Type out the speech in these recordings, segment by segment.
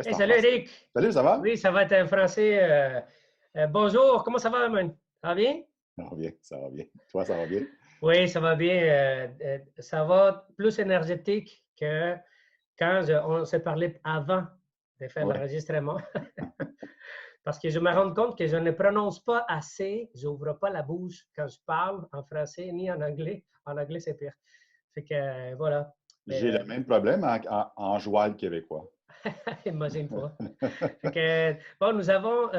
Ouais, Hey, c'est en salut français. Eric. Salut, ça va? Oui, ça va être un français. Bonjour, comment ça va, man? Ça va bien? Ça va bien, ça va bien. Toi, ça va bien? Oui, ça va bien. Ça va plus énergétique que quand on s'est parlé avant de faire Oui. l'enregistrement. Parce que je me rends compte que je ne prononce pas assez, j'ouvre pas la bouche quand je parle en français ni en anglais. En anglais, c'est pire. Fait que voilà. J'ai le même problème en joual québécois. Imagine-toi. Fait que, bon, nous avons,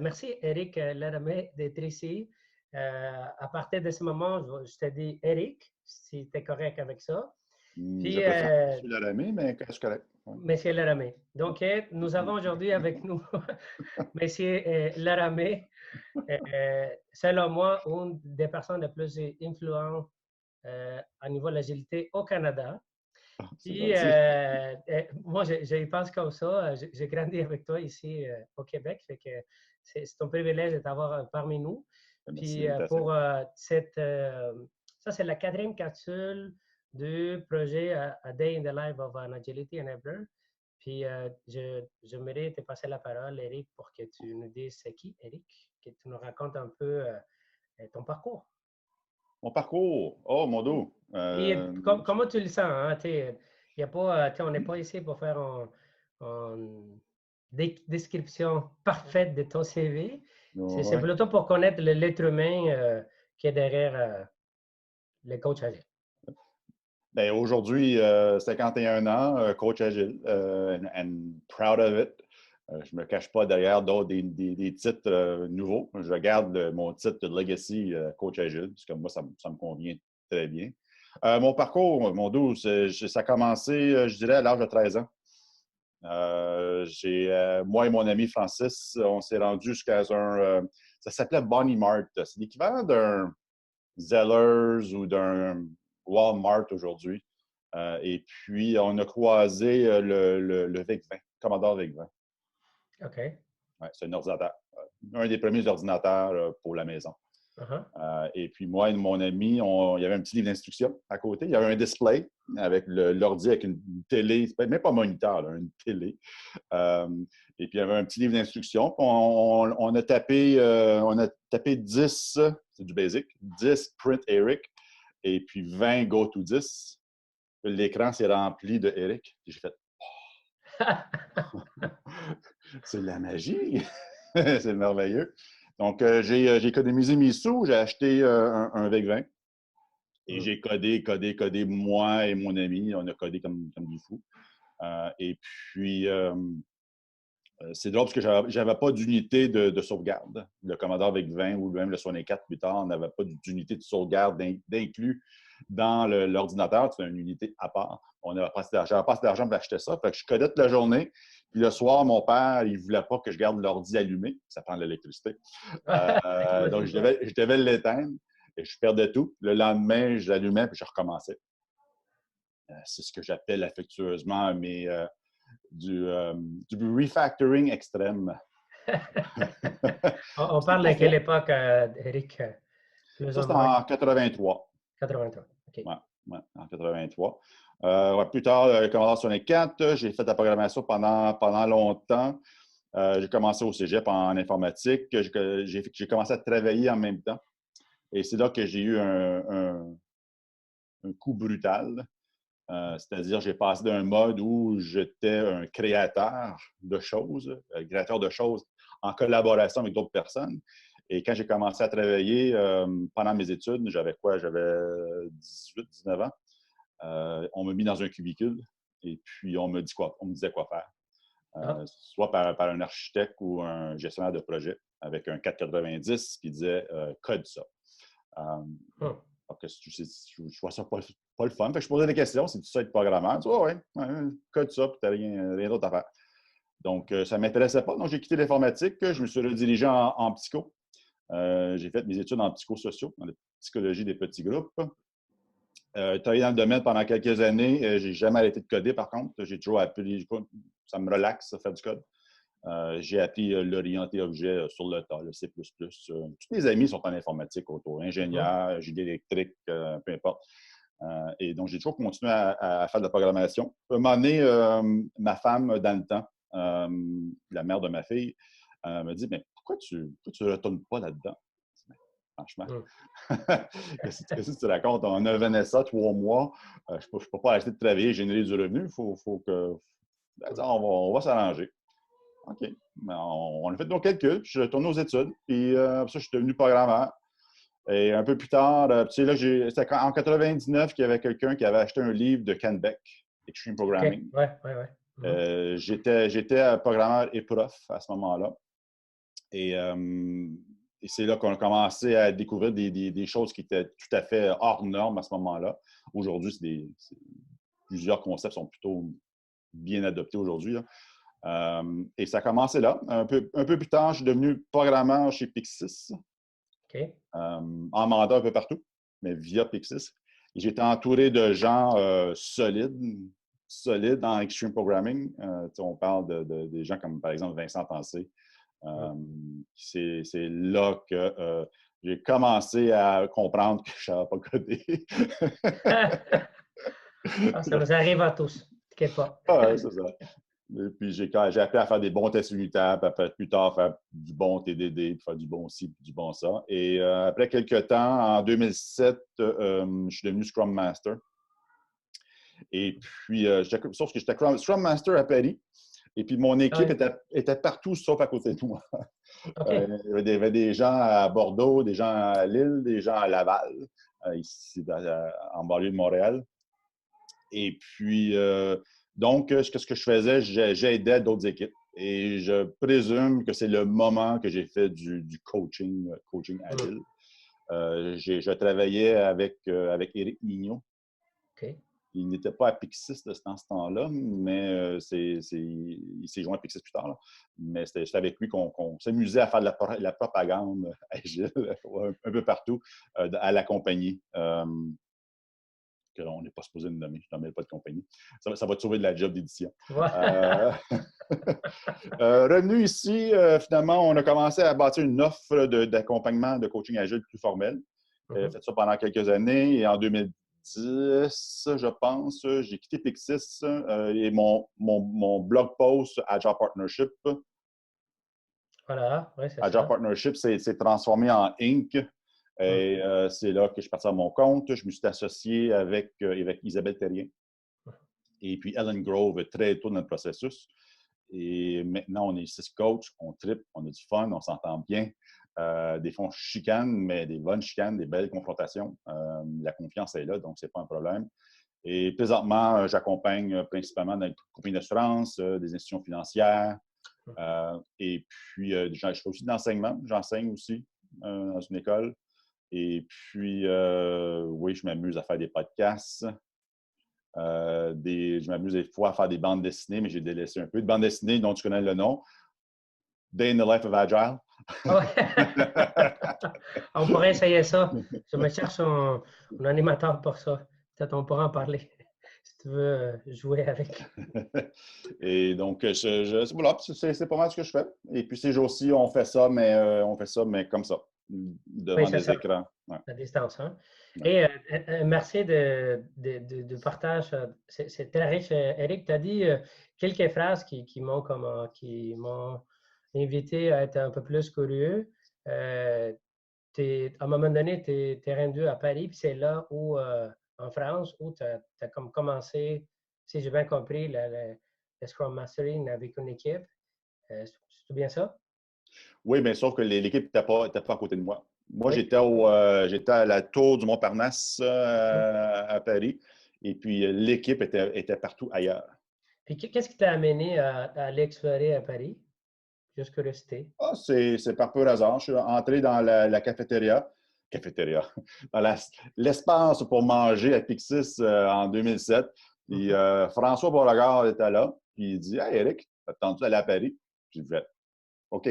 merci Eric Laramé d'être ici. À partir de ce moment, je te dis Eric, si tu es correct avec ça. Je Puis, préfère M. Laramé, mais c'est correct. Ouais. Monsieur Laramé. Donc, nous avons aujourd'hui avec nous Monsieur Laramé, selon moi, une des personnes les plus influentes à niveau de l'agilité au Canada. Ah, c'est Puis, gentil. moi, je pense comme ça. J'ai grandi avec toi ici au Québec. Fait que c'est un privilège de t'avoir parmi nous. Merci de Puis, l'invitation. pour ça, c'est la quatrième capsule du projet A Day in the Life of an Agility Enabler. Puis, j'aimerais te passer la parole, Eric, pour que tu nous dises c'est qui, Eric, que tu nous racontes un peu ton parcours. Mon parcours, oh mon dos. Puis, comment tu le sens? Hein? Y a pas, on n'est pas ici pour faire une description parfaite de ton CV. C'est Ouais. plutôt pour connaître l'être humain qui est derrière le coach agile. Ben, aujourd'hui, 51 ans, coach agile, and proud of it. Je ne me cache pas derrière d'autres des titres nouveaux. Je garde mon titre de Legacy Coach Agile, parce que moi, ça me convient très bien. Mon parcours, mon dos, ça a commencé, je dirais, à l'âge de 13 ans. Moi et mon ami Francis, on s'est rendu jusqu'à ça s'appelait Bonnie Mart. C'est l'équivalent d'un Zellers ou d'un Walmart aujourd'hui. Et puis, on a croisé le VIC-20, Commodore VIC-20. OK. Ouais, c'est un ordinateur. Un des premiers ordinateurs pour la maison. Uh-huh. Et puis, moi et mon ami, il y avait un petit livre d'instruction à côté. Il y avait un display avec l'ordi avec une télé, même pas moniteur, là, une télé. Et puis, il y avait un petit livre d'instruction. On a tapé 10, c'est du basic, 10 print Eric, et puis 20 go to 10. L'écran s'est rempli de Eric. J'ai fait, c'est de la magie! C'est merveilleux. Donc, j'ai économisé mes sous, j'ai acheté un VEC-20 et j'ai codé, moi et mon ami, on a codé comme du fou. Et puis, c'est drôle parce que j'avais pas d'unité de sauvegarde. Le Commodore VEC-20 ou même le 64 plus tard, on n'avait pas d'unité de sauvegarde d'inclus dans l'ordinateur. C'est une unité à part. J'avais pas assez d'argent pour acheter ça. Fait que je codais toute la journée. Puis le soir, mon père, il ne voulait pas que je garde l'ordi allumé. Ça prend de l'électricité. Donc, Imagine-toi. je devais l'éteindre et je perdais tout. Le lendemain, je l'allumais puis je recommençais. C'est ce que j'appelle affectueusement du refactoring extrême. On C'était parle pas de quelle faux. époque, Eric? Plus Ça, ou c'était moins? en 83. 83. OK. Ouais, ouais, en 83. Ouais, plus tard, Commodore 64, j'ai fait de la programmation pendant longtemps. J'ai commencé au cégep en informatique. J'ai commencé à travailler en même temps. Et c'est là que j'ai eu un coup brutal. C'est-à-dire, j'ai passé d'un mode où j'étais un créateur de choses en collaboration avec d'autres personnes. Et quand j'ai commencé à travailler pendant mes études, j'avais quoi? J'avais 18, 19 ans. On m'a mis dans un cubicule et puis on me disait quoi faire. Ah. Soit par un architecte ou un gestionnaire de projet avec un 490 qui disait code ça. Hmm. Donc, je vois ça pas le fun. Fait que je posais des questions. C'est tout ça être programmeur. Tu vois, ouais, code ça, puis tu n'as rien d'autre à faire. Donc, ça ne m'intéressait pas. Donc, j'ai quitté l'informatique. Je me suis redirigé en psycho. J'ai fait mes études en psychosociaux, en psychologie des petits groupes. Travaillé dans le domaine pendant quelques années. J'ai jamais arrêté de coder, par contre. J'ai toujours appris, ça me relaxe, de faire du code. J'ai appris l'orienté objet sur le tas, le C++. Tous mes amis sont en informatique autour, ingénieurs, génie électrique, peu importe. Et donc, j'ai toujours continué à faire de la programmation. À un moment donné, ma femme, dans le temps, la mère de ma fille, me dit, mais pourquoi tu ne retournes pas là-dedans? Mais, franchement, qu'est-ce que tu racontes? On a Vanessa 3 mois. Je ne peux pas arrêter de travailler et générer du revenu. Il faut que. On va s'arranger. OK. On a fait nos calculs. Je suis retourné aux études. Puis ça, je suis devenu programmeur. Et un peu plus tard, tu sais, là, c'était en 99 qu'il y avait quelqu'un qui avait acheté un livre de Ken Beck, Extreme Programming. OK. Ouais, ouais, ouais. J'étais programmeur et prof à ce moment-là. Et c'est là qu'on a commencé à découvrir des choses qui étaient tout à fait hors normes à ce moment-là. Aujourd'hui, plusieurs concepts sont plutôt bien adoptés aujourd'hui. Et ça a commencé là. Un peu plus tard, je suis devenu programmeur chez Pixis. OK. En mandat un peu partout, mais via Pixis. Et j'étais entouré de gens solides en Extreme Programming. On parle des gens comme, par exemple, Vincent Tancé. C'est là que j'ai commencé à comprendre que je ne savais pas coder. Ça nous arrive à tous. T'inquiète pas. Ouais, c'est ça. Et puis, j'ai appris à faire des bons tests unitaires, puis après, plus tard, faire du bon TDD, puis faire du bon ci, puis du bon ça. Et après quelques temps, en 2007, je suis devenu Scrum Master. Et puis, sauf que j'étais Scrum Master à Paris. Et puis, mon équipe était partout sauf à côté de moi. Okay. Il y avait des gens à Bordeaux, des gens à Lille, des gens à Laval, ici, en banlieue de Montréal. Et puis, donc, ce que je faisais, j'aidais d'autres équipes. Et je présume que c'est le moment que j'ai fait du coaching agile. Je travaillais avec Éric Mignot. Okay. Il n'était pas à Pixis dans ce temps-là, mais il s'est joint à Pixis plus tard. Là. Mais c'était avec lui qu'on s'amusait à faire de la propagande agile un peu partout à la compagnie. On n'est pas supposé le nommer. Je n'en mets pas de compagnie. Ça va te sauver de la job d'édition. Ouais. Revenu ici, finalement, on a commencé à bâtir une offre d'accompagnement de coaching agile plus formel. J'ai fait ça pendant quelques années et en 2010, je pense, j'ai quitté Pixis et mon blog post Agile Partnership. Voilà, oui, c'est ça. Agile Partnership s'est transformé en Inc. Et c'est là que je suis parti à mon compte. Je me suis associé avec Isabelle Terrien et puis Ellen Grove très tôt dans le processus. Et maintenant, on est 6 coachs, on tripe, on a du fun, on s'entend bien. Des fois, on chicane, mais des bonnes chicanes, des belles confrontations. La confiance est là, donc ce n'est pas un problème. Et présentement, j'accompagne principalement dans les compagnies d'assurance, des institutions financières. Et puis, je fais aussi de l'enseignement. J'enseigne aussi dans une école. Et puis, oui, je m'amuse à faire des podcasts. Je m'amuse des fois à faire des bandes dessinées, mais j'ai délaissé un peu. De bandes dessinées dont tu connais le nom. Day in the Life of Agile. On pourrait essayer ça. Je me cherche un animateur pour ça. Peut-être on pourra en parler si tu veux jouer avec. Et donc, voilà, c'est pas mal ce que je fais. Et puis, ces jours-ci, on fait ça, mais comme ça, devant des écrans. Ouais. À distance. Hein? Ouais. Et merci de partage. C'est très riche. Éric, tu as dit quelques phrases qui m'ont invité à être un peu plus curieux. À un moment donné, tu es rendu à Paris, puis c'est là où, en France, où tu as comme commencé, si j'ai bien compris, le Scrum Mastering avec une équipe. C'est bien ça? Oui, mais sauf que l'équipe n'était pas à côté de moi. Moi, oui. J'étais à la Tour du Montparnasse à Paris, et puis l'équipe était partout ailleurs. Puis qu'est-ce qui t'a amené à aller explorer à Paris? Juste curiosité. Ah, c'est par pur hasard. Je suis entré dans la cafétéria, dans l'espace pour manger à Pixis en 2007. Puis François Beauregard était là, puis il dit « Hey, Éric, t'attends-tu d'aller à Paris? » J'ai dit « OK. »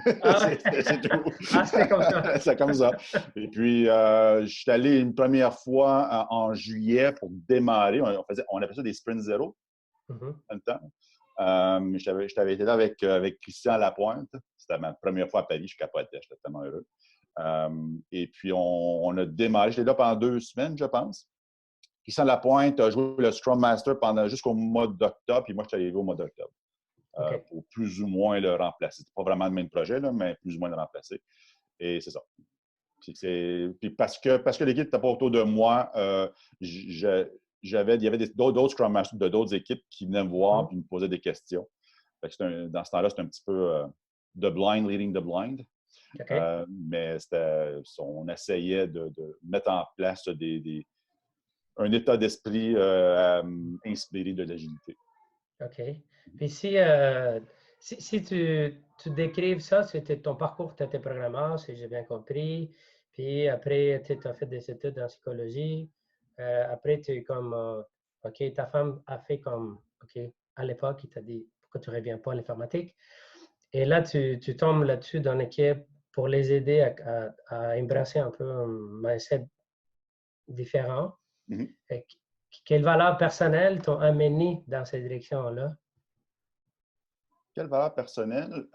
C'est tout. Ah, c'était comme ça. C'est comme ça. Et puis, je suis allé une première fois en juillet pour démarrer. On appelait ça des sprints zéro en même temps. Je t'avais été là avec Christian Lapointe. C'était ma première fois à Paris. Je capotais. J'étais tellement heureux. Et puis, on a démarré. J'étais là pendant 2 semaines, je pense. Christian Lapointe a joué le Scrum Master jusqu'au mois d'octobre. Puis moi, je suis arrivé au mois d'octobre. OK. pour plus ou moins le remplacer. C'est pas vraiment le même projet, là, mais plus ou moins le remplacer. Et c'est ça. Puis parce que l'équipe n'était pas autour de moi, il y avait d'autres Scrum Masters de d'autres équipes qui venaient me voir et me posaient des questions. Dans ce temps-là, c'était un petit peu the blind leading the blind. OK. Mais on essayait de mettre en place un état d'esprit inspiré de l'agilité. OK. Puis si tu décrives ça, c'était ton parcours, tu étais programmeur, si j'ai bien compris. Puis après, tu as fait des études en psychologie. Après, tu es comme, OK, ta femme a fait comme, OK, à l'époque, il t'a dit, pourquoi tu ne reviens pas à l'informatique? Et là, tu tombes là-dessus dans l'équipe pour les aider à embrasser un peu un mindset différent. Mm-hmm. Quelles valeurs personnelles t'ont amené dans cette direction-là? Quelle valeur personnelle?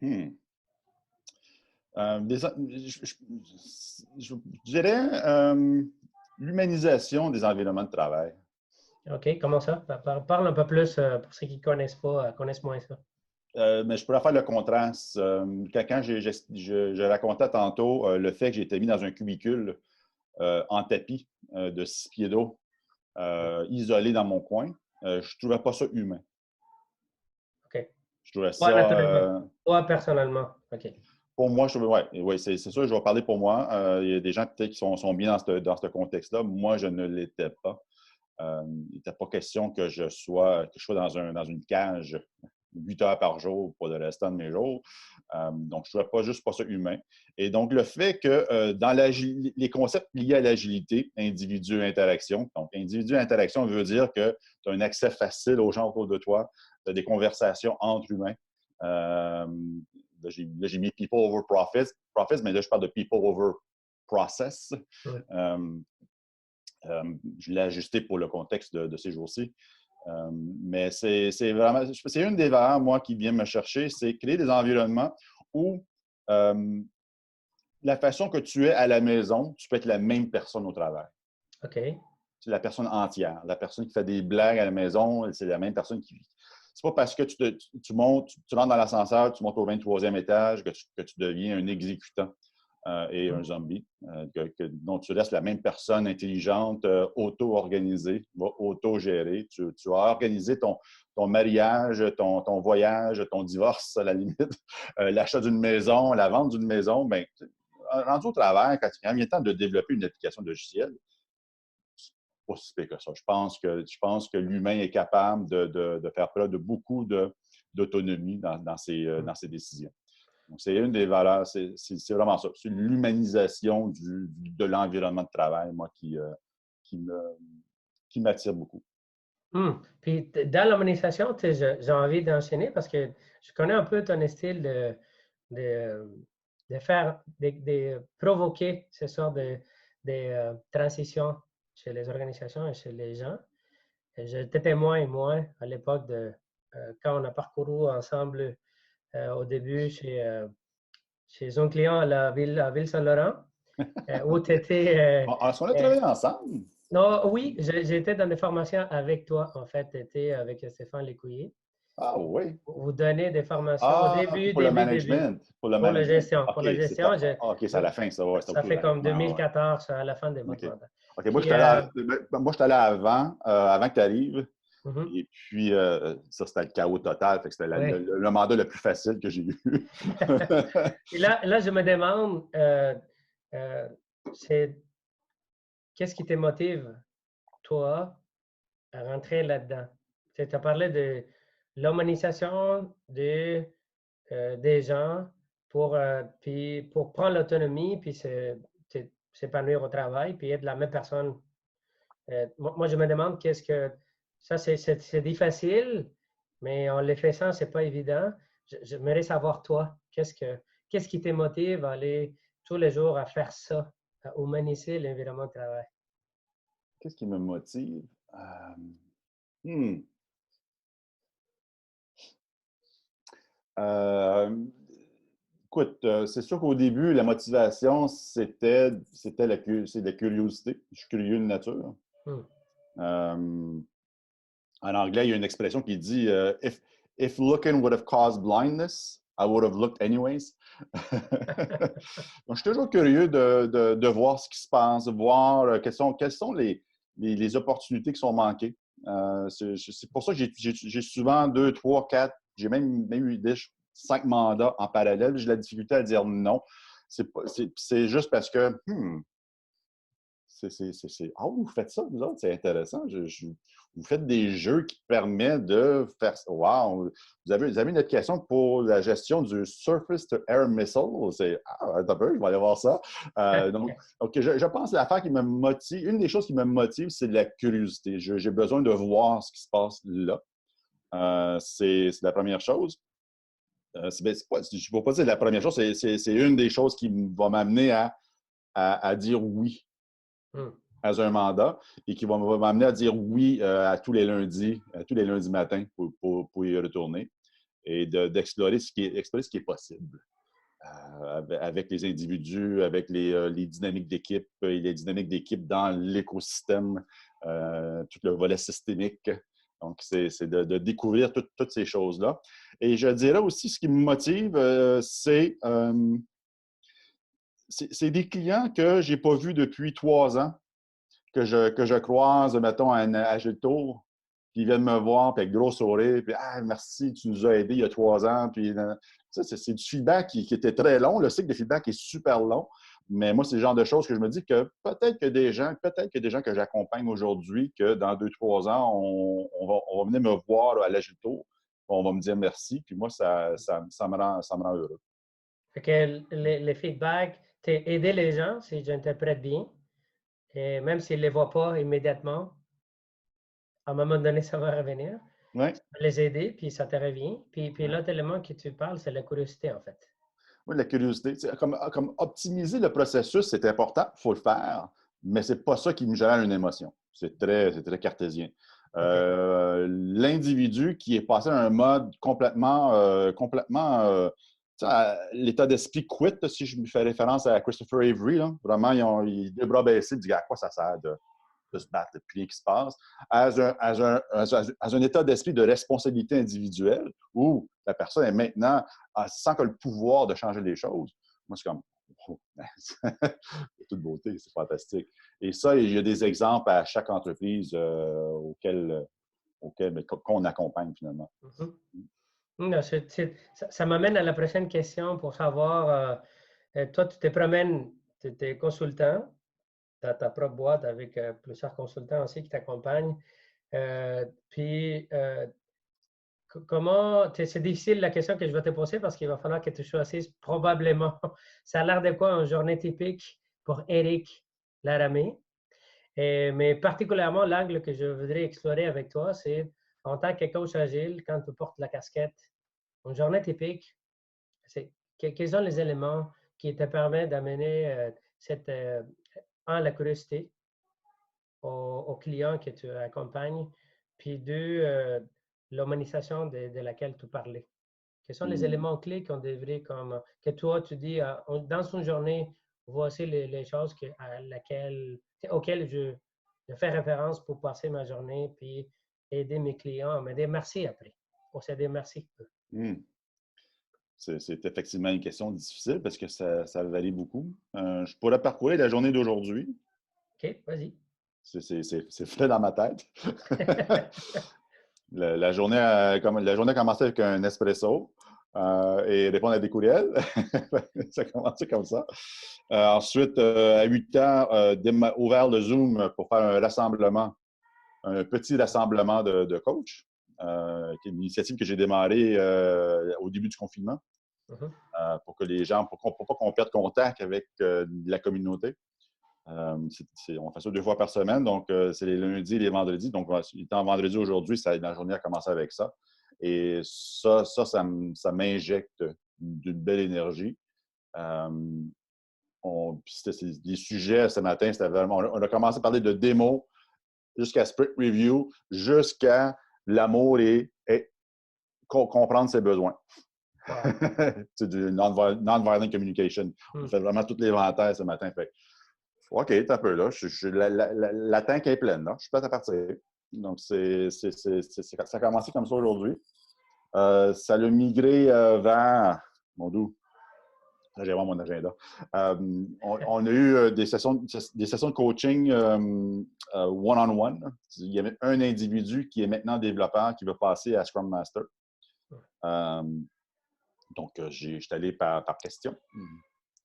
Je dirais l'humanisation des environnements de travail. OK, comment ça? Parle un peu plus pour ceux qui ne connaissent pas, connaissent moins ça. Mais je pourrais faire le contraste. Quand je racontais tantôt le fait que j'ai été mis dans un cubicule en tapis de 6 pieds d'eau, isolé dans mon coin, je ne trouvais pas ça humain. OK. Je trouvais Toi, naturellement. ça. Toi, personnellement. OK. Pour moi, je trouvais, ouais, c'est sûr, je vais parler pour moi. Il y a des gens peut-être qui sont bien dans ce contexte-là. Moi, je ne l'étais pas. Il n'était pas question que je sois dans une cage 8 heures par jour pour le restant de mes jours. Donc, je ne trouvais juste pas ça humain. Et donc, le fait que dans les concepts liés à l'agilité, individu-interaction, donc individu-interaction veut dire que tu as un accès facile aux gens autour de toi, tu as des conversations entre humains. Là, j'ai mis people over profits, mais là, je parle de people over process. Ouais. Je l'ai ajusté pour le contexte de ces jours-ci. Mais c'est vraiment, c'est une des valeurs, moi, qui vient me chercher, c'est créer des environnements où la façon que tu es à la maison, tu peux être la même personne au travail. OK. C'est la personne entière. La personne qui fait des blagues à la maison, c'est la même personne qui. C'est pas parce que tu montes, tu rentres dans l'ascenseur, tu montes au 23e étage que tu deviens un exécutant et un zombie. Donc, tu restes la même personne intelligente, auto-organisée, auto-gérée. Tu as organisé ton mariage, ton voyage, ton divorce, à la limite, l'achat d'une maison, la vente d'une maison. Bien, rendu au travers, quand il vient le temps de développer une application logicielle, pas si pire que ça. Je pense que l'humain est capable de faire preuve de beaucoup d'autonomie dans ses décisions. Donc, c'est une des valeurs, c'est vraiment ça. C'est l'humanisation de l'environnement de travail, moi, qui m'attire beaucoup. Puis dans l'organisation, j'ai envie d'enchaîner parce que je connais un peu ton style de faire, de provoquer ce genre de transitions chez les organisations et chez les gens. J'étais témoin et moi à l'époque de quand on a parcouru ensemble au début chez un client à Ville-Saint-Laurent, où tu étais. Est-ce qu'on a travaillé ensemble? Non, oui, j'ai été dans des formations avec toi, en fait, tu étais avec Stéphane Lécuyer. Ah oui. Vous donnez des formations au Ah, OK, début, pour le début. management. Pour le Pour la management. gestion. Pour OK, la gestion, OK, c'est à la fin, ça. Ouais, c'est au ça cours de fait la fin. comme Ouais, ouais. 2014, à la fin de votre OK. mandat. OK, moi, Puis, j'étais allé avant que tu arrives. mhm, Et puis, ça, c'était le chaos total. Fait que c'était oui. le mandat le plus facile que j'ai eu. Et là, je me demande, euh, c'est qu'est-ce qui te motive, toi, à rentrer là-dedans? Tu as parlé de l'humanisation des gens puis pour prendre l'autonomie, puis s'épanouir au travail, puis être la même personne. Moi, je me demande qu'est-ce que. Ça, c'est difficile, mais en le faisant, c'est pas évident. J'aimerais savoir, toi, qu'est-ce qui te motive à aller tous les jours à faire ça, à humaniser l'environnement de travail? Qu'est-ce qui me motive? Hmm. Euh, Écoute, c'est sûr qu'au début, la motivation, c'est de la curiosité. Je suis curieux de nature. Hmm. Euh, En anglais, il y a une expression qui dit if looking would have caused blindness, I would have looked anyways. Donc, je suis toujours curieux de voir ce qui se passe, de voir quelles sont les opportunités qui sont manquées. C'est pour ça que j'ai souvent 2, 3, 4, j'ai même eu 5 mandats en parallèle. J'ai la difficulté à dire non. C'est juste parce que ah, vous faites ça, vous autres, c'est intéressant. Vous faites des jeux qui permettent de faire ça. Wow! Vous avez une application pour la gestion du Surface to Air Missile. Attends un peu, je vais aller voir ça. Donc je pense que l'affaire qui me motive, une des choses qui me motive, c'est de la curiosité. J'ai besoin de voir ce qui se passe là. C'est la première chose. Je ne vais pas dire la première chose, c'est une des choses qui va m'amener à dire oui à un mandat et qui va m'amener à dire oui à tous les lundis matins pour y retourner et d'explorer ce qui est possible avec les individus, avec les dynamiques d'équipe et les dynamiques d'équipe dans l'écosystème, tout le volet systémique. Donc, c'est de découvrir toutes ces choses-là. Et je dirais aussi, ce qui me motive, c'est des clients que je n'ai pas vus depuis 3 ans, que je croise, mettons, à Agile Tour, puis ils viennent me voir, puis avec gros sourire, puis « Ah, merci, tu nous as aidés il y a 3 ans. » Puis ça, c'est du feedback qui était très long. Le cycle de feedback est super long. Mais moi, c'est le genre de choses que je me dis que peut-être qu'il y a des gens que j'accompagne aujourd'hui, que dans 2, 3 ans, on va venir me voir là, à l'Agile Tour, on va me dire merci, puis moi, ça me rend heureux. Fait que les feedbacks, aider les gens, si j'interprète bien, et même s'ils ne les voient pas immédiatement, à un moment donné, ça va revenir. Oui. Tu peux les aider, puis ça te revient. Puis l'autre élément que tu parles, c'est la curiosité, en fait. Oui, la curiosité. Comme optimiser le processus, c'est important, il faut le faire, mais ce n'est pas ça qui me génère une émotion. C'est très cartésien. Okay. L'individu qui est passé à un mode complètement l'état d'esprit quit, si je me fais référence à Christopher Avery, là, vraiment, ils deux bras baissés, ils disent à quoi ça sert de se battre, de plus rien qui se passe, à un état d'esprit de responsabilité individuelle où la personne est maintenant, sans que le pouvoir de changer les choses. Moi, c'est comme, oh, de toute beauté, c'est fantastique. Et ça, il y a des exemples à chaque entreprise qu'on accompagne finalement. Mm-hmm. Non, ça m'amène à la prochaine question pour savoir, toi, tu te promènes, tu es consultant, tu as ta propre boîte avec plusieurs consultants aussi qui t'accompagnent. Puis, c'est difficile la question que je vais te poser parce qu'il va falloir que tu choisisses probablement, ça a l'air de quoi une journée typique pour Éric Laramé. Mais particulièrement, l'angle que je voudrais explorer avec toi, c'est en tant que coach agile, quand tu portes la casquette, une journée typique, quels sont les éléments qui te permettent d'amener la curiosité aux clients que tu accompagnes, puis deux, l'humanisation de laquelle tu parlais. Quels sont les éléments clés qu'on devrait, que toi, tu dis, dans une journée, voici les choses auxquelles je fais référence pour passer ma journée, puis aider mes clients à me dire merci après, pour se dire merci. C'est effectivement une question difficile parce que ça varie beaucoup. Je pourrais parcourir la journée d'aujourd'hui. OK, vas-y. C'est fait dans ma tête. La journée a commencé avec un espresso et répondre à des courriels. Ça a commencé comme ça. Ensuite, à 8 h, ouvert le Zoom pour faire un petit rassemblement de coachs, qui est une initiative que j'ai démarrée au début du confinement. Pour que les gens, pour pas qu'on perde contact avec la communauté. On fait ça 2 fois par semaine, donc c'est les lundis et les vendredis. Donc, étant vendredi aujourd'hui, la journée a commencé avec ça. Et ça m'injecte d'une belle énergie. C'était des sujets ce matin, c'était vraiment. On a commencé à parler de démo jusqu'à sprint review, jusqu'à l'amour et comprendre ses besoins. Wow. C'est du non-violent communication. On fait vraiment tout l'inventaire ce matin. Fait OK, t'as un peu là. La tank est pleine, là. Je suis prêt à partir. Donc, ça a commencé comme ça aujourd'hui. Ça l'a migré vers, mon doux, j'ai vraiment mon agenda. On a eu des sessions de coaching one-on-one. Il y a un individu qui est maintenant développeur qui veut passer à Scrum Master. Donc, je suis allé par question,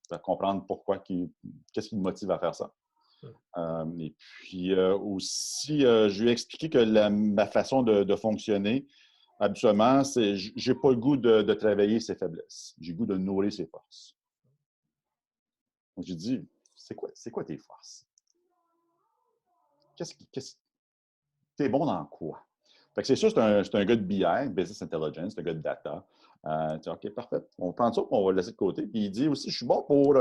pour comprendre pourquoi, qu'est-ce qui me motive à faire ça. Et puis aussi, je lui ai expliqué que ma façon de fonctionner, habituellement, c'est je n'ai pas le goût de travailler ses faiblesses. J'ai le goût de nourrir ses forces. Donc, j'ai dit, c'est quoi tes forces? T'es bon dans quoi? Fait que c'est sûr, c'est un gars de BI, Business Intelligence, c'est un gars de data. OK, parfait. On prend ça et on va le laisser de côté. Puis il dit aussi, je suis bon pour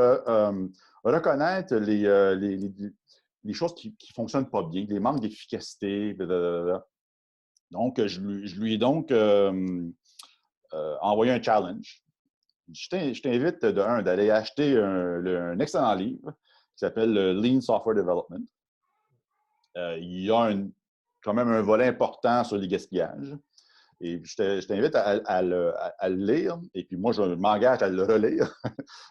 reconnaître les choses qui ne fonctionnent pas bien, les manques d'efficacité. Donc, je lui ai donc envoyé un challenge. Je t'invite d'aller acheter un excellent livre qui s'appelle Lean Software Development. Il y a quand même un volet important sur les gaspillages. Et je t'invite à le lire. Et puis moi, je m'engage à le relire,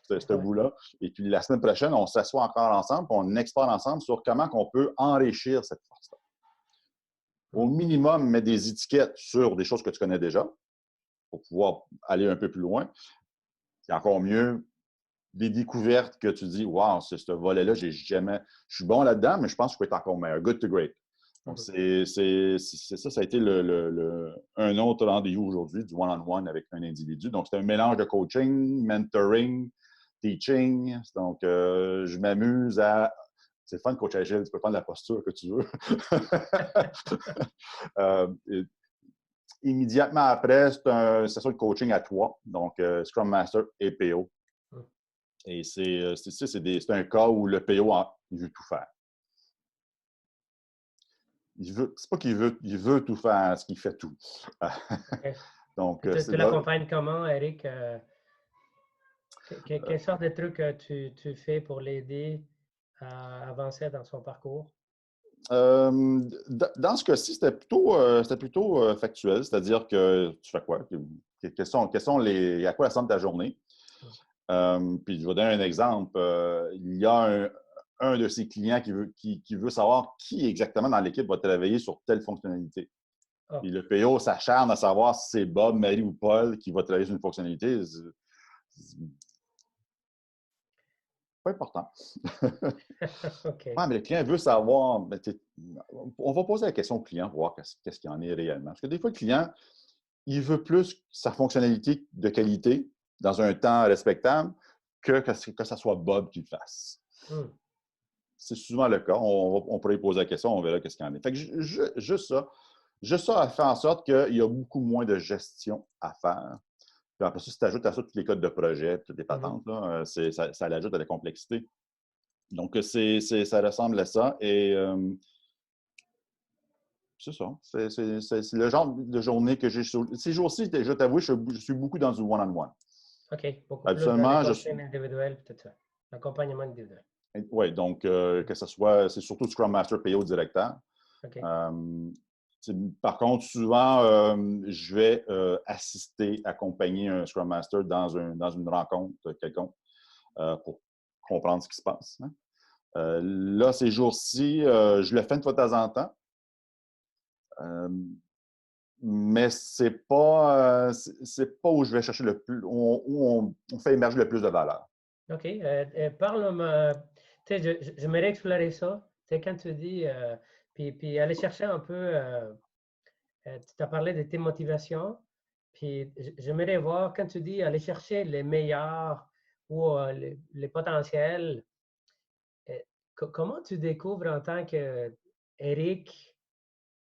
ce bout-là. Et puis la semaine prochaine, on s'assoit encore ensemble et on explore ensemble sur comment on peut enrichir cette force-là. Au minimum, mettre des étiquettes sur des choses que tu connais déjà pour pouvoir aller un peu plus loin. Et encore mieux, des découvertes que tu dis, wow, c'est ce volet-là, je suis bon là-dedans, mais je pense que je peux être encore meilleur. Good to great. Donc, c'est ça, ça a été un autre rendez-vous aujourd'hui, du one-on-one avec un individu. Donc, c'est un mélange de coaching, mentoring, teaching. Donc, je m'amuse à... C'est le fun de coach agile, tu peux prendre la posture que tu veux. Immédiatement après, c'est une session de coaching à 3, donc Scrum Master et PO. Et c'est un cas où le PO, il veut tout faire. C'est pas qu'il veut tout faire, c'est qu'il fait tout. Okay. Donc, tu l'accompagnes comment, Eric? Quelle sorte de trucs tu fais pour l'aider à avancer dans son parcours? Dans ce cas-ci, c'était plutôt factuel, c'est-à-dire que tu fais quoi? À quoi ressemble ta journée? Puis je vais donner un exemple. Il y a un de ses clients qui veut savoir qui exactement dans l'équipe va travailler sur telle fonctionnalité. Oh. Puis le PO s'acharne à savoir si c'est Bob, Marie ou Paul qui va travailler sur une fonctionnalité. C'est pas important. Okay. Ouais, mais le client veut savoir. On va poser la question au client pour voir qu'est-ce qu'il en est réellement. Parce que des fois, le client, il veut plus sa fonctionnalité de qualité dans un temps respectable que ça soit Bob qui le fasse. C'est souvent le cas. On pourrait poser la question, on verra qu'est-ce qu'il en est. Fait que juste ça a fait en sorte qu'il y a beaucoup moins de gestion à faire. Puis après ça, si tu ajoutes à ça tous les codes de projet, toutes les patentes, là, ça l'ajoute à la complexité. Donc, ça ressemble à ça. Et c'est ça. C'est le genre de journée que j'ai. Ces jours-ci, je t'avoue, je suis beaucoup dans du one-on-one. OK. Beaucoup plus dans le coaching individuel, peut-être ça. L'accompagnement individuel. Oui, donc que ce soit, c'est surtout Scrum Master, PO, directeur. Okay. Par contre, souvent, je vais accompagner un Scrum Master dans une rencontre quelconque pour comprendre ce qui se passe. Hein. Là, ces jours-ci, je le fais une fois de temps en temps. Mais c'est pas où je vais chercher le plus, où on fait émerger le plus de valeur. OK. Parle-moi, tu sais, j'aimerais explorer ça. Tu sais, quand tu dis, puis aller chercher un peu, tu t'as parlé de tes motivations, puis j'aimerais voir, quand tu dis aller chercher les meilleurs ou les potentiels, comment tu découvres en tant qu'Éric,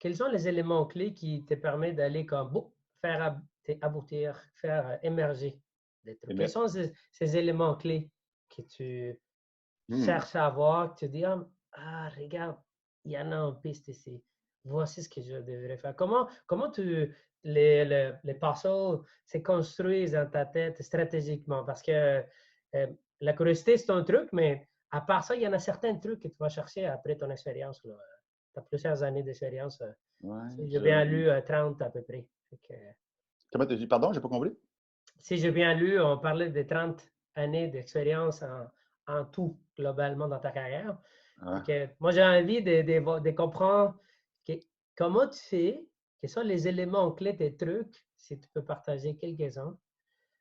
quels sont les éléments clés qui te permettent d'aller comme faire aboutir, faire émerger des trucs? Quels sont ces éléments clés que tu cherches à avoir, que tu dis, regarde, il y en a en piste ici. Voici ce que je devrais faire. Comment les puzzles se construisent dans ta tête stratégiquement? Parce que la curiosité, c'est un truc, mais à part ça, il y en a certains trucs que tu vas chercher après ton expérience. Tu as plusieurs années d'expérience Ouais, Si j'ai bien lu, 30 à peu près. Comment tu dis? Pardon, j'ai pas compris? Si j'ai bien lu, on parlait de 30 années d'expérience en tout, globalement, dans ta carrière. Ouais. Moi, j'ai envie de comprendre comment tu fais, quels sont les éléments clés des trucs, si tu peux partager quelques-uns,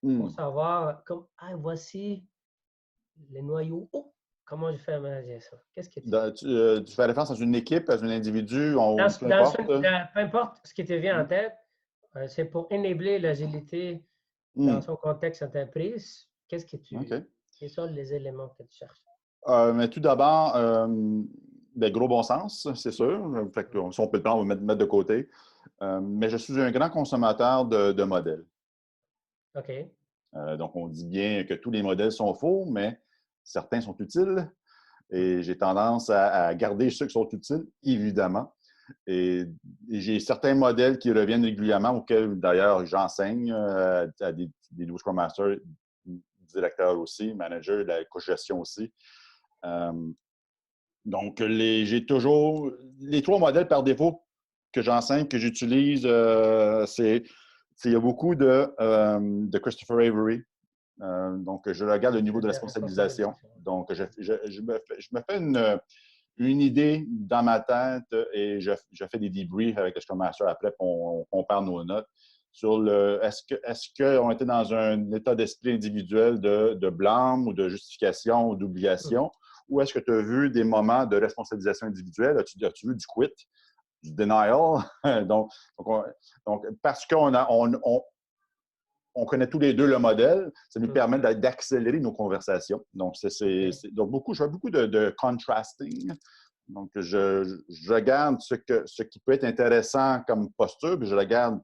pour Hmm. savoir, voici les noyaux. Oh, comment je fais à manager ça? Qu'est-ce que tu fais? Tu fais référence à une équipe, à un individu, peu Dans importe. peu importe ce qui te vient en Hmm. tête, c'est pour enabler l'agilité dans Hmm. son contexte entreprise. OK. Quels sont les éléments que tu cherches? Mais tout d'abord, gros bon sens, c'est sûr. Fait que, si on peut le prendre, on va mettre de côté. Mais je suis un grand consommateur de modèles. OK. Donc, on dit bien que tous les modèles sont faux, mais certains sont utiles. Hmm. Et j'ai tendance à garder ceux qui sont utiles, évidemment. Et j'ai certains modèles qui reviennent régulièrement, auxquels d'ailleurs j'enseigne à des nouveaux Scrum Masters, directeurs aussi, managers, de la co-gestion aussi. Euh, donc, j'ai toujours les trois modèles par défaut que j'enseigne, que j'utilise, il y a beaucoup de Christopher Avery. Donc, je regarde le niveau de De responsabilisation. responsabilisation. Donc, je me fais une idée dans ma tête et je fais des debriefs avec le Scrum Master après, puis on compare nos notes sur est-ce qu'on était dans un état d'esprit individuel de blâme ou de justification ou Hmm. d'obligation, ou est-ce que tu as vu des moments de responsabilisation individuelle? As-tu vu du quit, du denial? donc, parce on connaît tous les deux le modèle, ça nous permet d'accélérer nos conversations. Donc, donc je fais beaucoup de contrasting. Donc, je regarde ce qui peut être intéressant comme posture, puis je regarde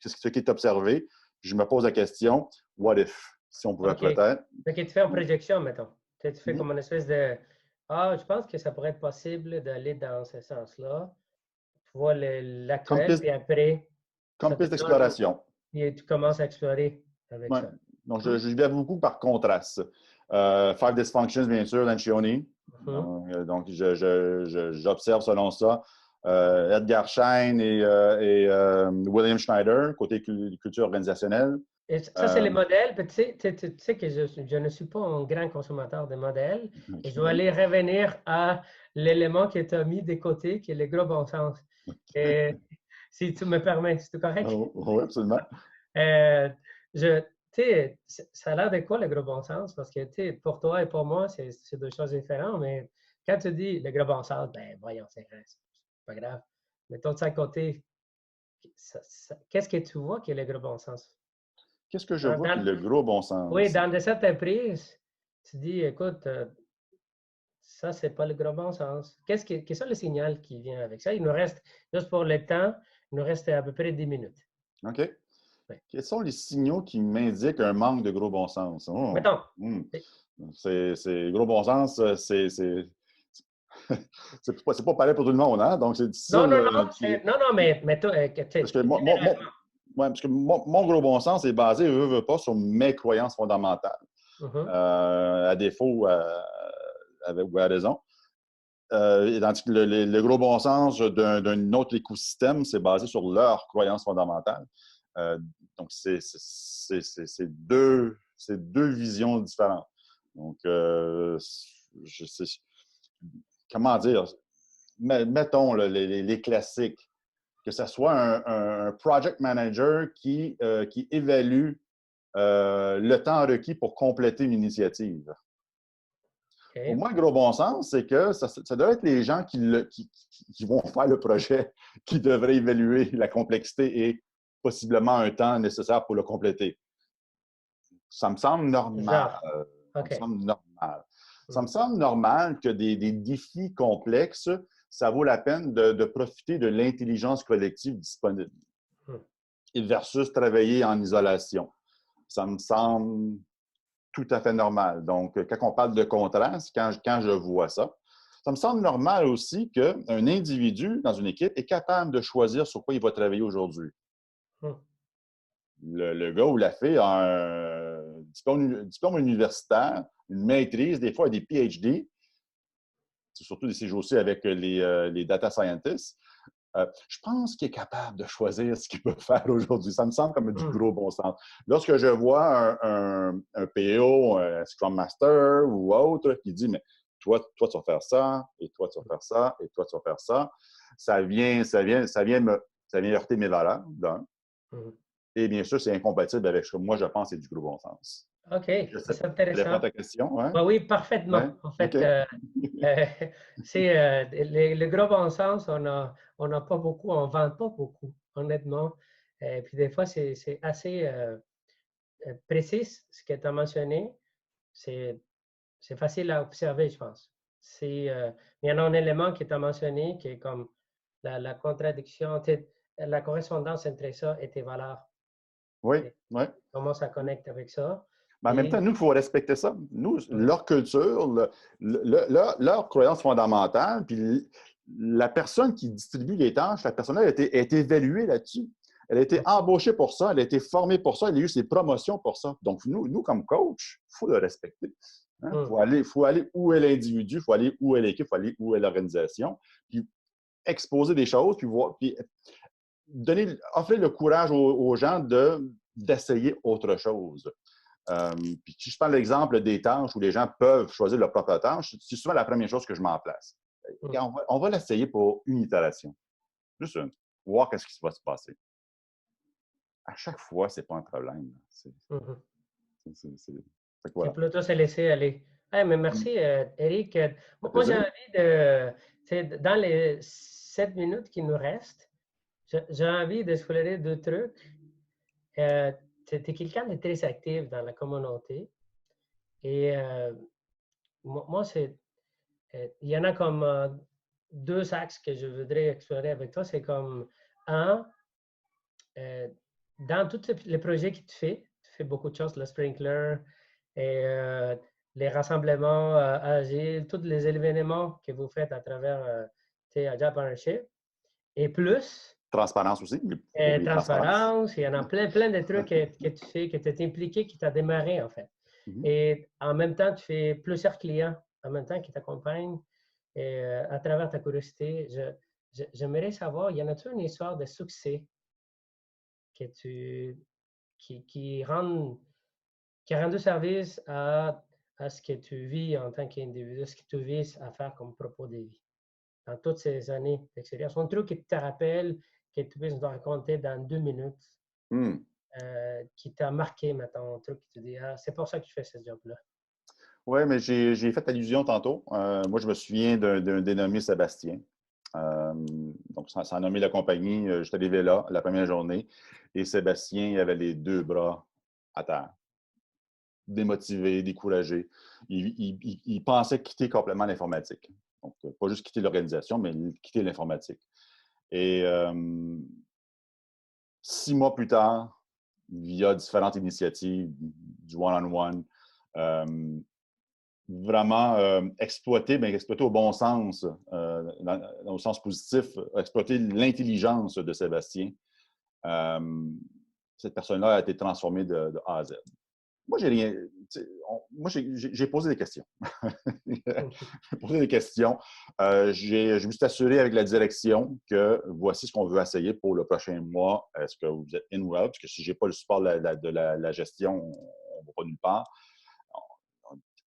ce qui est observé, puis je me pose la question, what if? Si on pouvait OK. peut-être. Donc, tu fais une projection, mettons. Tu fais Mm-hmm. comme une espèce de je pense que ça pourrait être possible d'aller dans ce sens-là. Tu vois Comme l'actuel, piste, puis après, comme ça te piste donne, d'exploration. et tu commences à explorer avec Ouais. ça. Donc, Hmm. je vais beaucoup par contraste. Five Dysfunctions, bien sûr, d'Ancioni. Mhm. Donc, j'observe selon ça. Edgar Schein et William Schneider, côté culture organisationnelle. Et ça, c'est Euh, les modèles. Puis tu sais que je ne suis pas un grand consommateur de modèles. Et je vais OK. aller revenir à l'élément que tu as mis de côté, qui est le gros bon sens. Et si tu me permets, c'est correct? Oh, oui, absolument. Euh, tu sais, ça a l'air de quoi le gros bon sens? Parce que, tu sais, pour toi et pour moi, c'est deux choses différentes. Mais quand tu dis le gros bon sens, ben voyons, c'est pas grave. Mettons de ça à côté, qu'est-ce que tu vois qui est le gros bon sens? Qu'est-ce que je Dans, vois qui est dans- le gros bon oui, sens? dans de certaines prises, tu dis, écoute, ça, c'est pas le gros bon sens. Quels sont les signaux qui viennent avec ça? Il nous reste, juste pour le temps, il nous reste à peu près 10 minutes. OK. Oui. Quels sont les signaux qui m'indiquent un manque de gros bon sens? Oh, Mettons. hmm. Gros bon sens, c'est pas pareil pour tout le monde, hein? Donc, c'est difficile. Non, non, non, non, mais toi, Parce que mon gros bon sens est basé, veut pas, sur mes croyances fondamentales. Mhm. À défaut, ou à raison. Tandis que le gros bon sens d'un autre écosystème, c'est basé sur leurs croyances fondamentales. Euh, donc, c'est deux visions différentes. Donc, comment dire, mettons là, les classiques, que ce soit un project manager qui évalue le temps requis pour compléter une initiative. Pour OK. moi, le gros bon sens, c'est que ça doit être les gens qui vont faire le projet qui devraient évaluer la complexité et possiblement un temps nécessaire pour le compléter. Ça me semble normal. Genre. Ça me OK. semble normal. Ça me Hmm. semble normal que des défis complexes, ça vaut la peine de profiter de l'intelligence collective disponible Hmm. versus travailler en isolation. Ça me semble tout à fait normal. Donc, quand on parle de contraste, quand je vois ça, ça me semble normal aussi qu'un individu dans une équipe est capable de choisir sur quoi il va travailler aujourd'hui. Hmm. Le gars ou la fille a un diplôme universitaire, une maîtrise, des fois des PhD, c'est surtout des CGOC avec les data scientists. Je pense qu'il est capable de choisir ce qu'il peut faire aujourd'hui. Ça me semble comme du Hmm. gros bon sens. Lorsque je vois un PO, un Scrum Master ou autre qui dit, mais toi, tu vas faire ça, et toi, tu vas faire ça, et toi, tu vas faire ça, ça vient heurter mes valeurs, d'un. Hmm. Et bien sûr, c'est incompatible avec ce que moi, je pense, c'est du gros bon sens. OK, Je sais, c'est ça répond à intéressant. ta question, hein? Oui, parfaitement. Ouais? En OK. fait, euh, c'est le gros bon sens, on n'a pas beaucoup, on ne vend pas beaucoup, honnêtement. Puis des fois, c'est assez précis ce que tu as mentionné. C'est c'est facile à observer, je pense. Il y en a un élément qui est mentionné qui est comme la contradiction, la correspondance entre ça et tes valeurs. Oui, Et oui. comment ça connecte avec ça. Mais en même temps, Et, nous, il faut respecter ça. Nous, Mhm, leur culture, leur croyance fondamentale, puis la personne qui distribue les tâches, la personne-là a été évaluée là-dessus. Elle a été mhm, embauchée pour ça, elle a été formée pour ça, elle a eu ses promotions pour ça. Donc, nous comme coach, il faut le respecter. Il mhm, faut aller où est l'individu, il faut aller où est l'équipe, il faut aller où est l'organisation, puis exposer des choses, puis voir, puis offrir le courage aux gens d'essayer autre chose. Puis si je prends l'exemple des tâches où les gens peuvent choisir leur propre tâche, c'est souvent la première chose que je mets en place. mhm, On va l'essayer pour une itération. Juste une. Voir qu'est-ce qui va se passer. À chaque fois, ce n'est pas un problème. mhm. Fait que C'est voilà. plutôt se laisser aller. Ah, mais Mm. merci, Eric. Ça fait Moi, j'ai plaisir. envie de, tu sais, dans les 7 minutes qui nous restent, j'ai envie d'explorer deux trucs. Tu es quelqu'un de très actif dans la communauté. Et moi, il y en a comme deux axes que je voudrais explorer avec toi. C'est comme, un, euh, dans tous les projets que tu fais beaucoup de choses, le sprinkler et les rassemblements agiles, tous les événements que vous faites à travers Agile Partnership. Et plus, Transparence aussi. Il ne faut pas oublier transparence. transparence, il y en a plein de trucs que tu fais, que tu es impliqué, qui t'a démarré en fait. Mhm. Et en même temps, tu fais plusieurs clients en même temps qui t'accompagnent. Et à travers ta curiosité, j'aimerais savoir, y en a-t-il une histoire de succès que qui rend, qui a rendu service à ce que tu vis en tant qu'individu, ce que tu vis à faire comme propos de vie dans toutes ces années d'expérience? Un truc qui te rappelle, que tu puisses nous raconter dans 2 minutes, Hmm. qui t'a marqué, mettons, un truc qui te dit, ah, c'est pour ça que tu fais ce job-là. Oui, mais j'ai fait allusion tantôt. Moi, je me souviens d'un dénommé Sébastien. Donc, ça a nommé la compagnie. Je suis arrivé là la première journée et Sébastien il avait les deux bras à terre, démotivé, découragé. Il pensait quitter complètement l'informatique. Donc, pas juste quitter l'organisation, mais quitter l'informatique. Et 6 mois plus tard, via différentes initiatives, du one-on-one, vraiment exploiter, mais exploiter au bon sens, au sens positif, exploiter l'intelligence de Sébastien. Cette personne-là a été transformée de A à Z. Moi, j'ai rien. Moi, j'ai posé des questions. J'ai posé des questions. Je me suis assuré avec la direction que voici ce qu'on veut essayer pour le prochain mois. Est-ce que vous êtes in ou out? Parce que si je n'ai pas le support de la gestion, on ne va pas nulle part.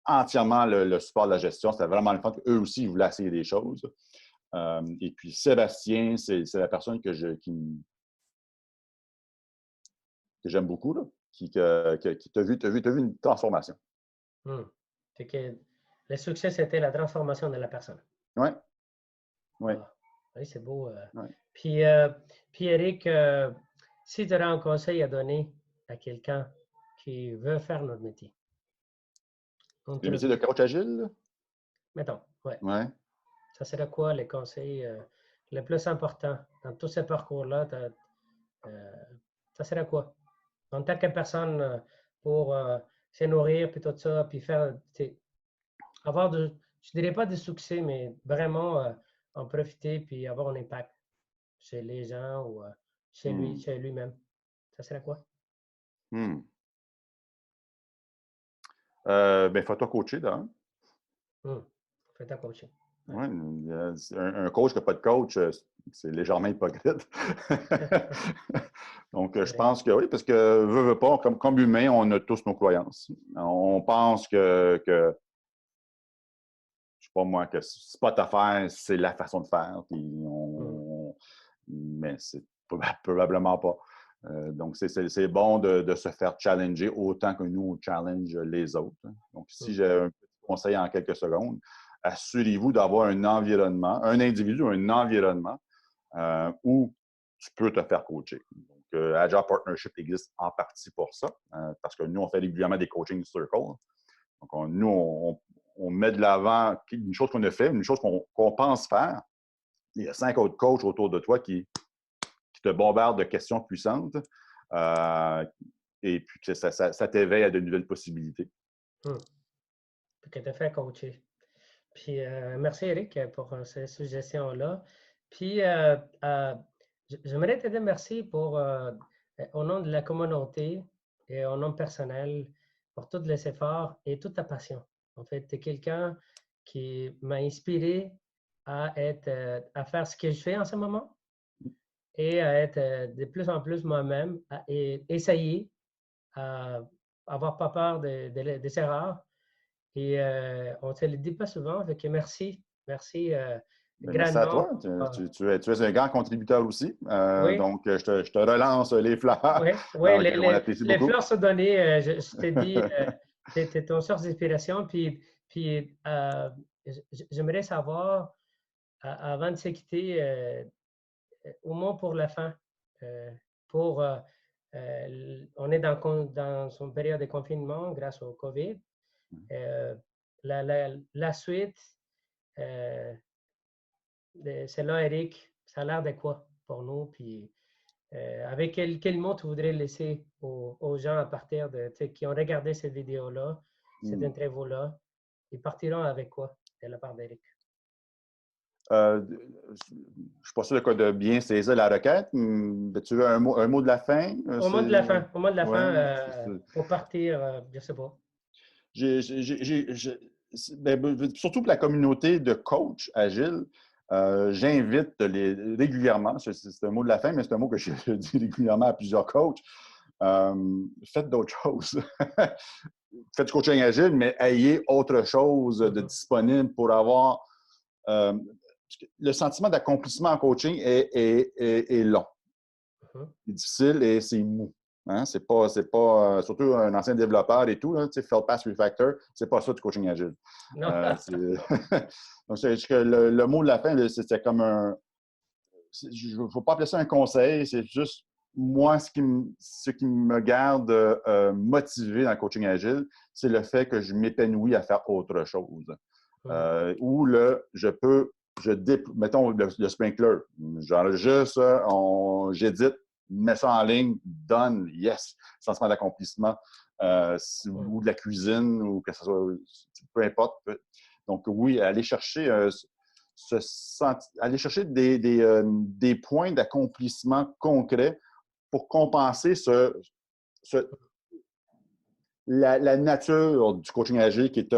Entièrement le support de la gestion. C'était vraiment le fun qu'eux aussi, ils voulaient essayer des choses. Et puis, Sébastien, c'est la personne que j'aime beaucoup, là, qui t'a vu une transformation. C'est que le succès, c'était la transformation de la personne. Oui, oui, Ah, oui, c'est beau. oui. Puis, puis Eric, si tu aurais un conseil à donner à quelqu'un qui veut faire notre métier, un Le métier de truc, coach agile, mettons, ouais, oui. ça serait quoi les conseils les plus importants dans tous ces parcours-là? Ça serait quoi? En tant que personne pour se nourrir, puis tout ça, puis faire, avoir je dirais pas de succès, mais vraiment en profiter, puis avoir un impact chez les gens ou Hmm. chez lui-même. Ça serait quoi? Hmm. Ben, fais-toi coacher, d'un. Hmm. Fais ta coaching. Ouais, un coach qui n'a pas de coach, c'est légèrement hypocrite. Donc, C'est je vrai. pense que oui, parce que, veut pas, comme humain, on a tous nos croyances. On pense que je sais pas moi, que c'est pas ta faire, c'est la façon de faire. Mm. Mais c'est probablement pas. Donc, c'est bon de se faire challenger autant que nous, on challenge les autres. Donc, si Mm. j'ai un petit conseil en quelques secondes, assurez-vous d'avoir un environnement, un individu, un environnement où tu peux te faire coacher. Donc, Agile Partnership existe en partie pour ça, parce que nous, on fait régulièrement des coaching circles. Donc, on met de l'avant une chose qu'on a fait, une chose qu'on pense faire. Il y a 5 autres coachs autour de toi qui te bombardent de questions puissantes et puis que ça t'éveille à de nouvelles possibilités. Mm. Que tu as fait coacher. Puis merci Eric pour ces suggestions-là. Puis j'aimerais te dire merci pour, au nom de la communauté et au nom personnel, pour tous les efforts et toute ta passion. En fait, tu es quelqu'un qui m'a inspiré à faire ce que je fais en ce moment et à être de plus en plus moi-même et essayer à avoir pas peur des erreurs et on ne te le dit pas souvent, fait que merci. Merci Bien, merci à grandement. toi. Tu es un grand contributeur aussi. Oui, Donc, je te relance les fleurs. oui, oui, Donc, on apprécie les beaucoup. fleurs sont données. Je t'ai dit, tu es ton source d'inspiration. Puis j'aimerais savoir, avant de se quitter, au moins pour la fin, euh, pour, on est dans une période de confinement grâce au COVID. Euh, la suite, euh, c'est là, Eric, ça a l'air de quoi pour nous? Puis, avec quel mot tu voudrais laisser aux gens à partir de, qui ont regardé cette vidéo-là, cette Hmm. interview-là? Ils partiront avec quoi de la part d'Eric? Je ne suis pas sûr de bien saisir la requête. Tu veux un mot de la fin? Au moment de la fin, au moment de la fin, Ouais, pour partir, je ne sais pas. surtout pour la communauté de coachs agiles, j'invite régulièrement, c'est un mot de la fin, mais c'est un mot que je dis régulièrement à plusieurs coachs, faites d'autres choses. Faites du coaching agile, mais ayez autre chose de disponible pour avoir... le sentiment d'accomplissement en coaching est long. C'est difficile et c'est mou. Hein? C'est pas surtout un ancien développeur et tout, là, Fail Pass Refactor, c'est pas ça du coaching agile. Non. Donc, le mot de la fin, c'était comme un. Il ne faut pas appeler ça un conseil, c'est juste moi, ce qui me garde motivé dans le coaching agile, c'est le fait que je m'épanouis à faire autre chose. Où mettons le sprinkler, j'enregistre, j'édite, mets ça en ligne, done, yes, sentiment d'accomplissement, ou de la cuisine, ou que ce soit, peu importe. Donc oui, aller chercher des points d'accomplissement concrets pour compenser la nature du coaching agile qui est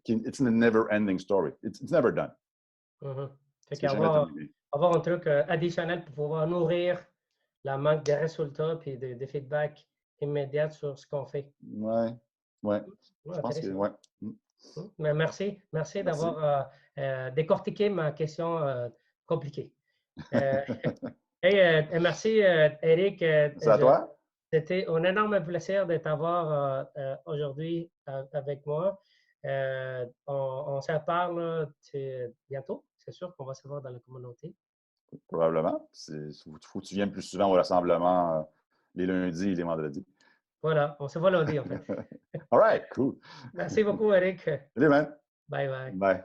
it's a never-ending story. It's never done. Fait C'est jamais qu'avoir terminé. avoir un truc additionnel pour pouvoir nourrir la manque de résultats et de feedback immédiat sur ce qu'on fait. Ouais, ouais. Je pense que, Intéressant. ouais. Mais merci Merci. d'avoir décortiqué ma question compliquée. Euh, et merci, Eric. C'est à toi? C'était un énorme plaisir de t'avoir aujourd'hui avec moi. On se reparle bientôt. C'est sûr qu'on va se voir dans la communauté. Probablement. Il faut que tu viennes plus souvent au rassemblement les lundis et les vendredis. Voilà, on se voit lundi en fait. All right, cool. Merci beaucoup, Eric. Salut, man. Bye bye. Bye.